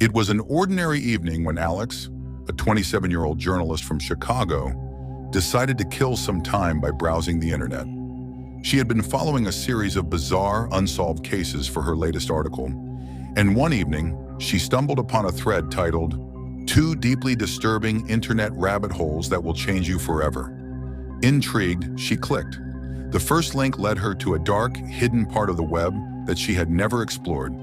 It was an ordinary evening when Alex, a 27-year-old journalist from Chicago, decided to kill some time by browsing the internet. She had been following a series of bizarre, unsolved cases for her latest article, and one evening, she stumbled upon a thread titled, "Two Deeply Disturbing Internet Rabbit Holes That Will Change You Forever." Intrigued, she clicked. The first link led her to a dark, hidden part of the web that she had never explored.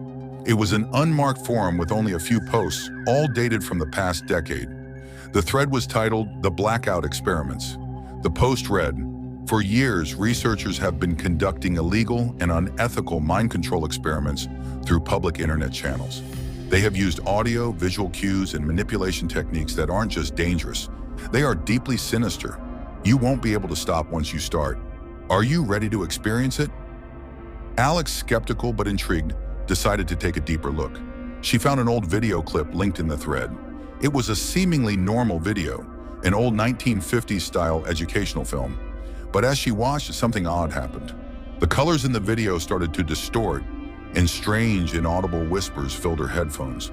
It was an unmarked forum with only a few posts, all dated from the past decade. The thread was titled, "The Blackout Experiments." The post read, "For years, researchers have been conducting illegal and unethical mind control experiments through public internet channels. They have used audio, visual cues, and manipulation techniques that aren't just dangerous. They are deeply sinister. You won't be able to stop once you start. Are you ready to experience it?" Alex, skeptical but intrigued, decided to take a deeper look. She found an old video clip linked in the thread. It was a seemingly normal video, an old 1950s-style educational film. But as she watched, something odd happened. The colors in the video started to distort, and strange, inaudible whispers filled her headphones.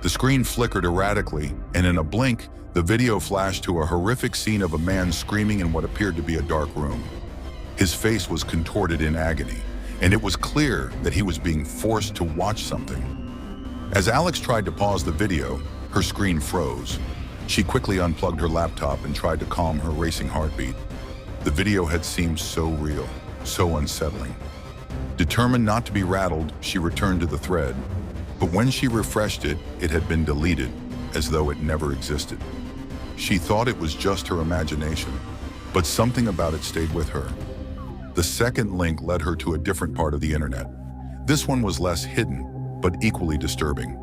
The screen flickered erratically, and in a blink, the video flashed to a horrific scene of a man screaming in what appeared to be a dark room. His face was contorted in agony, and it was clear that he was being forced to watch something. As Alex tried to pause the video, her screen froze. She quickly unplugged her laptop and tried to calm her racing heartbeat. The video had seemed so real, so unsettling. Determined not to be rattled, she returned to the thread. But when she refreshed it, it had been deleted, as though it never existed. She thought it was just her imagination, but something about it stayed with her. The second link led her to a different part of the internet. This one was less hidden, but equally disturbing.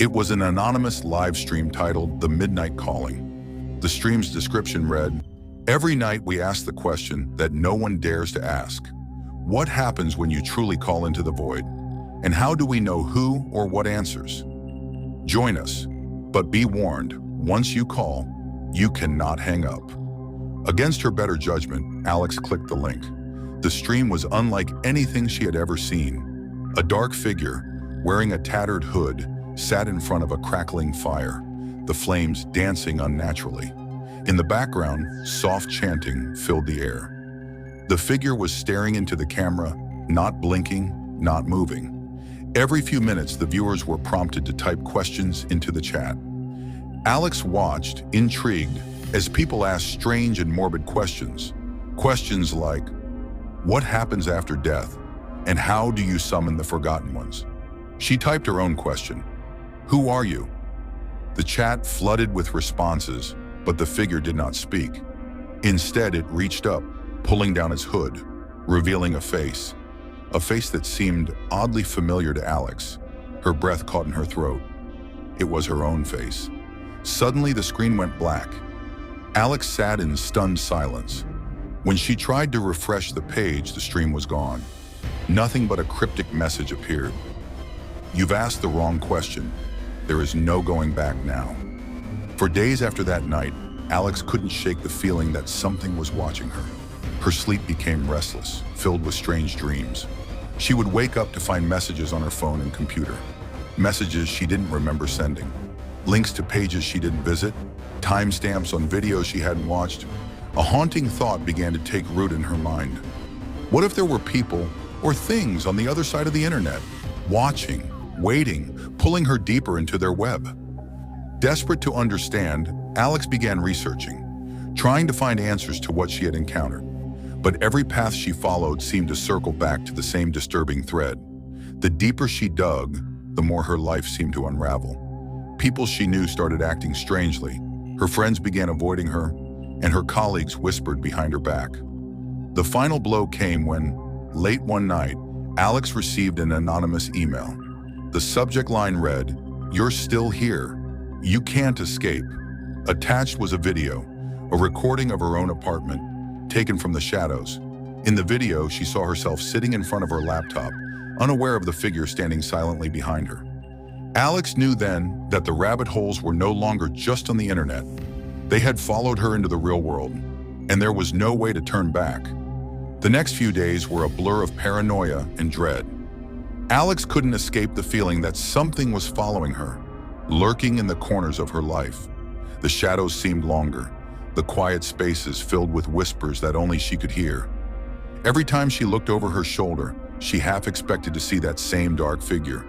It was an anonymous live stream titled "The Midnight Calling." The stream's description read, "Every night we ask the question that no one dares to ask. What happens when you truly call into the void? And how do we know who or what answers? Join us, but be warned, once you call, you cannot hang up." Against her better judgment, Alex clicked the link. The stream was unlike anything she had ever seen. A dark figure, wearing a tattered hood, sat in front of a crackling fire, the flames dancing unnaturally. In the background, soft chanting filled the air. The figure was staring into the camera, not blinking, not moving. Every few minutes, the viewers were prompted to type questions into the chat. Alex watched, intrigued, as people asked strange and morbid questions. Questions like, what happens after death? And how do you summon the forgotten ones? She typed her own question. Who are you? The chat flooded with responses, but the figure did not speak. Instead, it reached up, pulling down its hood, revealing a face that seemed oddly familiar to Alex. Her breath caught in her throat. It was her own face. Suddenly, the screen went black. Alex sat in stunned silence. When she tried to refresh the page, the stream was gone. Nothing but a cryptic message appeared. You've asked the wrong question. There is no going back now. For days after that night, Alex couldn't shake the feeling that something was watching her. Her sleep became restless, filled with strange dreams. She would wake up to find messages on her phone and computer. Messages she didn't remember sending. Links to pages she didn't visit. Timestamps on videos she hadn't watched. A haunting thought began to take root in her mind. What if there were people or things on the other side of the internet, watching, waiting, pulling her deeper into their web? Desperate to understand, Alex began researching, trying to find answers to what she had encountered. But every path she followed seemed to circle back to the same disturbing thread. The deeper she dug, the more her life seemed to unravel. People she knew started acting strangely. Her friends began avoiding her, and her colleagues whispered behind her back. The final blow came when, late one night, Alex received an anonymous email. The subject line read, "You're still here. You can't escape." Attached was a video, a recording of her own apartment, taken from the shadows. In the video, she saw herself sitting in front of her laptop, unaware of the figure standing silently behind her. Alex knew then that the rabbit holes were no longer just on the internet. They had followed her into the real world, and there was no way to turn back. The next few days were a blur of paranoia and dread. Alex couldn't escape the feeling that something was following her, lurking in the corners of her life. The shadows seemed longer, the quiet spaces filled with whispers that only she could hear. Every time she looked over her shoulder, she half expected to see that same dark figure,